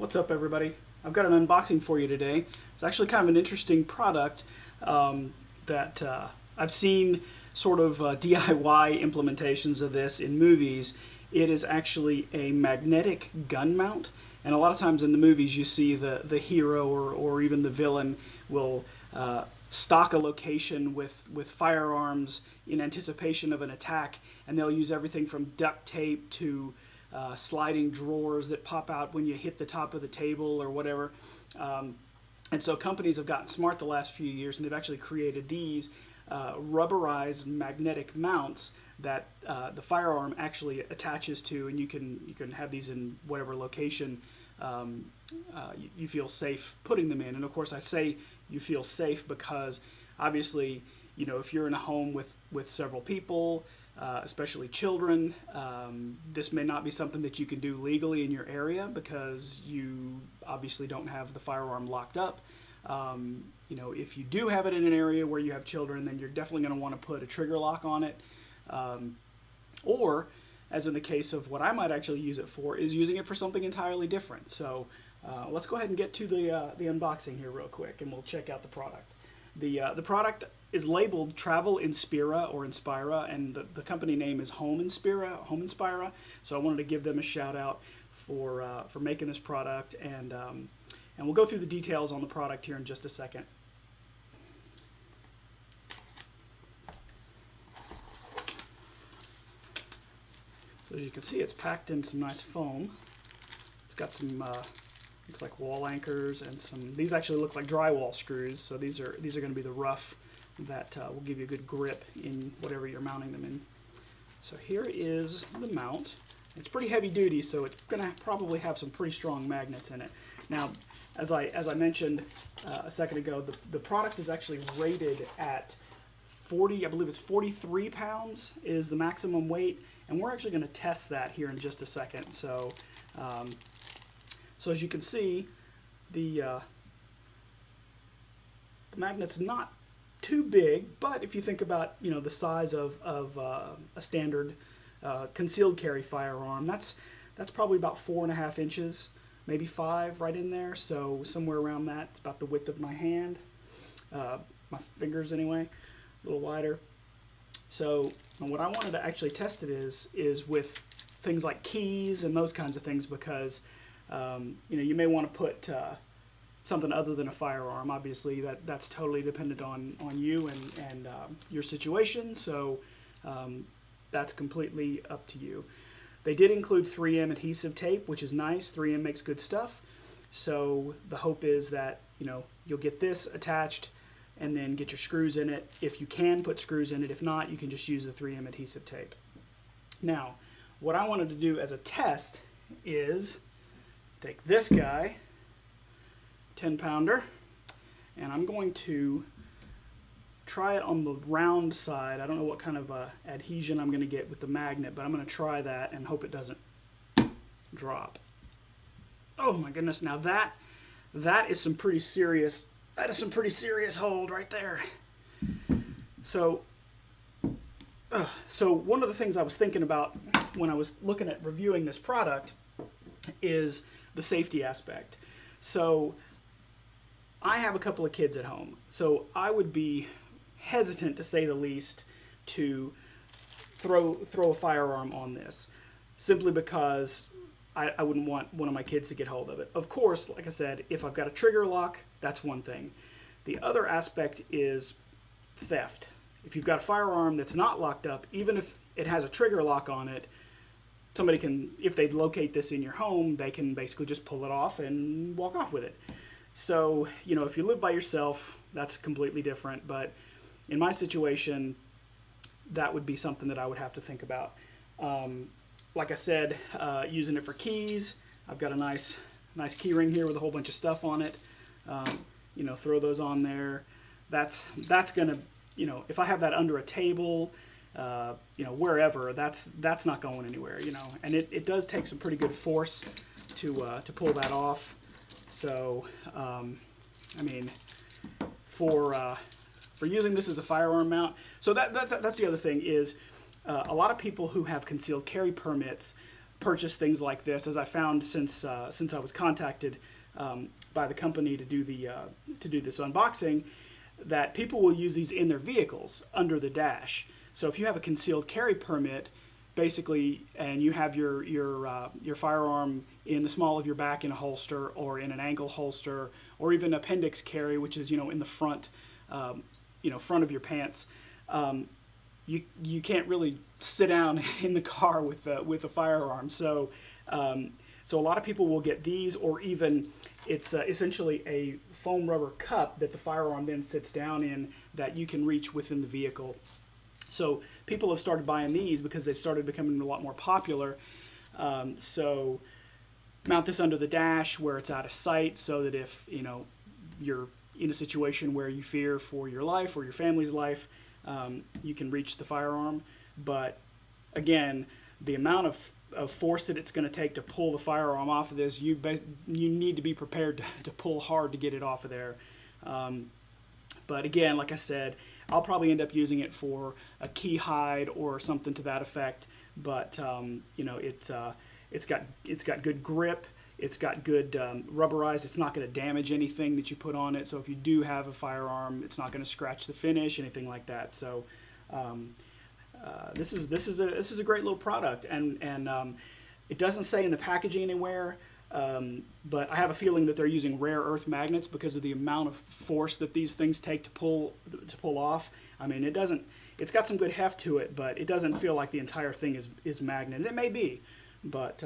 What's up, everybody? I've got an unboxing for you today. It's actually kind of an interesting product that I've seen sort of DIY implementations of this in movies. It is actually a magnetic gun mount, and a lot of times in the movies you see the hero or even the villain will stock a location with firearms in anticipation of an attack, and they'll use everything from duct tape to sliding drawers that pop out when you hit the top of the table or whatever. And so companies have gotten smart the last few years, and they've actually created these rubberized magnetic mounts that the firearm actually attaches to, and you can have these in whatever location you feel safe putting them in. And of course, I say you feel safe because obviously, you know, if you're in a home with several people, especially children, this may not be something that you can do legally in your area because you obviously don't have the firearm locked up. You know, if you do have it in an area where you have children, then you're definitely going to want to put a trigger lock on it. Or, as in the case of what I might actually use it for, is using it for something entirely different. So let's go ahead and get to the unboxing here real quick, and we'll check out the product. The product is labeled Travel Inspira or Inspira, and the company name is Home Inspira. So I wanted to give them a shout out for making this product, and we'll go through the details on the product here in just a second. So as you can see, it's packed in some nice foam. It's got some looks like wall anchors and some. These actually look like drywall screws. So these are going to be the rough that will give you a good grip in whatever you're mounting them in. So here is the mount. It's pretty heavy duty, so it's going to probably have some pretty strong magnets in it. Now, as I mentioned a second ago, the product is actually rated at 40. I believe it's 43 pounds is the maximum weight. And we're actually going to test that here in just a second. So, so as you can see, the magnet's not too big, but if you think about, you know, the size of a standard concealed carry firearm, that's probably about 4.5 inches, maybe 5, right in there. So somewhere around that, it's about the width of my hand, my fingers anyway, a little wider. So what I wanted to actually test it is with things like keys and those kinds of things, because you know, you may want to put something other than a firearm. Obviously, that's totally dependent on you and your situation. So that's completely up to you. They did include 3M adhesive tape, which is nice. 3M makes good stuff. So the hope is that, you know, you'll get this attached and then get your screws in it. If you can, put screws in it. If not, you can just use the 3M adhesive tape. Now, what I wanted to do as a test is take this guy, 10-pounder, and I'm going to try it on the round side. I don't know what kind of adhesion I'm going to get with the magnet, but I'm going to try that and hope it doesn't drop. Oh my goodness, now that is some pretty serious. That is some pretty serious hold right there. So one of the things I was thinking about when I was looking at reviewing this product is the safety aspect. So I have a couple of kids at home, so I would be hesitant, to say the least, to throw a firearm on this, simply because I wouldn't want one of my kids to get hold of it. Of course, like I said, if I've got a trigger lock, that's one thing. The other aspect is theft. If you've got a firearm that's not locked up, even if it has a trigger lock on it, somebody can, if they locate this in your home, they can basically just pull it off and walk off with it. So, you know, if you live by yourself, that's completely different. But in my situation, that would be something that I would have to think about. Like I said, using it for keys, I've got a nice key ring here with a whole bunch of stuff on it. You know, throw those on there. That's gonna, you know, if I have that under a table, you know, wherever, that's not going anywhere, you know. And it does take some pretty good force to pull that off. So, I mean, for using this as a firearm mount, so that's the other thing is, a lot of people who have concealed carry permits purchase things like this, as I found since I was contacted by the company to do this unboxing, that people will use these in their vehicles under the dash. So if you have a concealed carry permit, basically, and you have your firearm in the small of your back in a holster, or in an ankle holster, or even appendix carry, which is in the front, front of your pants. You can't really sit down in the car with a firearm. So so a lot of people will get these, or even it's essentially a foam rubber cup that the firearm then sits down in, that you can reach within the vehicle. So people have started buying these because they've started becoming a lot more popular. So mount this under the dash where it's out of sight, so that if you're in a situation where you fear for your life or your family's life, you can reach the firearm. But again, the amount of force that it's going to take to pull the firearm off of this, you need to be prepared to pull hard to get it off of there. But again, like I said, I'll probably end up using it for a key hide or something to that effect. But it's got good grip. It's got good rubberized. It's not going to damage anything that you put on it. So if you do have a firearm, it's not going to scratch the finish, anything like that. So this is a great little product, and it doesn't say in the packaging anywhere, but I have a feeling that they're using rare earth magnets because of the amount of force that these things take to pull off. I mean, it's got some good heft to it, but it doesn't feel like the entire thing is magnet. It may be, but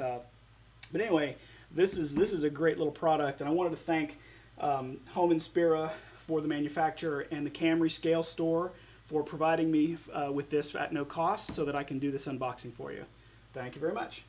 anyway, this is a great little product, and I wanted to thank Home Inspira for the manufacturer, and the Camry Scale Store for providing me with this at no cost, so that I can do this unboxing for you. Thank you very much.